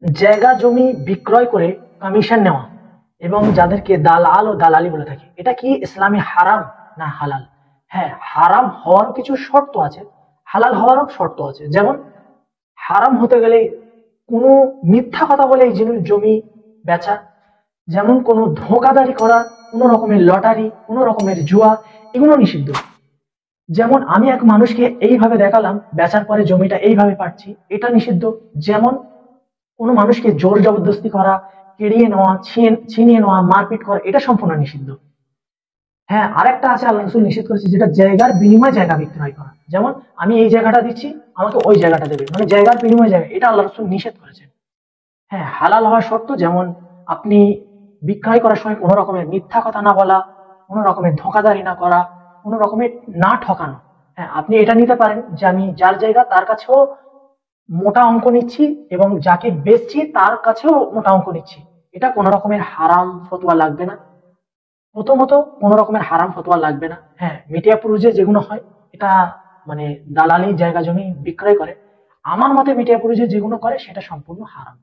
জায়গা জমি বিক্রয় করে কমিশন নেওয়া এবং যাদেরকে দালাল ও দালালি বলে থাকে, এটা কি ইসলামে হারাম না হালাল? হ্যাঁ, হারাম হওয়ারও কিছু শর্ত আছে, হালাল হওয়ারও শর্ত আছে। যেমন হারাম হতে গেলে কোনো মিথ্যা কথা বলে এই জমি বেচা, যেমন কোনো ধোঁকাদারি করা, কোনো রকমের লটারি, কোনো রকমের জুয়া, এগুলো নিষিদ্ধ। যেমন আমি এক মানুষকে এইভাবে দেখালাম, বেচার পরে জমিটা এইভাবে পাচ্ছি, এটা নিষিদ্ধ। যেমন কোনো মানুষকে জোর জবরদস্তি করা, কেড়িয়ে নেওয়া, ছিনিয়ে নেওয়া, মারপিট করা, এটা সম্পূর্ণ নিষিদ্ধ। হ্যাঁ, আরেকটা আছে, আল্লাহ রসুল নিষেধ করেছে, যেটা জায়গার বিনিময়ে জায়গা বিক্রয় করা। যেমন আমি এই জায়গাটা দিচ্ছি, আমাকে ওই জায়গাটা দেবে, মানে জায়গার বিনিময়ে জায়গা, এটা আল্লাহ রসুল নিষেধ করেছেন। হ্যাঁ, হালাল হওয়ার শর্ত, যেমন আপনি বিক্রয় করার সময় কোনো রকমের মিথ্যা কথা না বলা, কোনো রকমের ধোঁকাদারি না করা, কোনো রকমের না ঠকানো। হ্যাঁ, আপনি এটা নিতে পারেন যে আমি যার জায়গা তার কাছেও মোটা অঙ্ক নিচ্ছি এবং যাকে বেচছি তার কাছেও মোটা অঙ্ক নিচ্ছি। এটা কোনো রকমের হারাম ফতোয়া লাগবে না। প্রথমত কোনো রকমের হারাম ফতোয়া লাগবে না। হ্যাঁ, মিডিয়া পুরুষে যেগুলো হয়, এটা মানে দালালি জায়গা জমি বিক্রয় করে, আমার মতে মিডিয়া পুরুষে যেগুলো করে সেটা সম্পূর্ণ হারাম।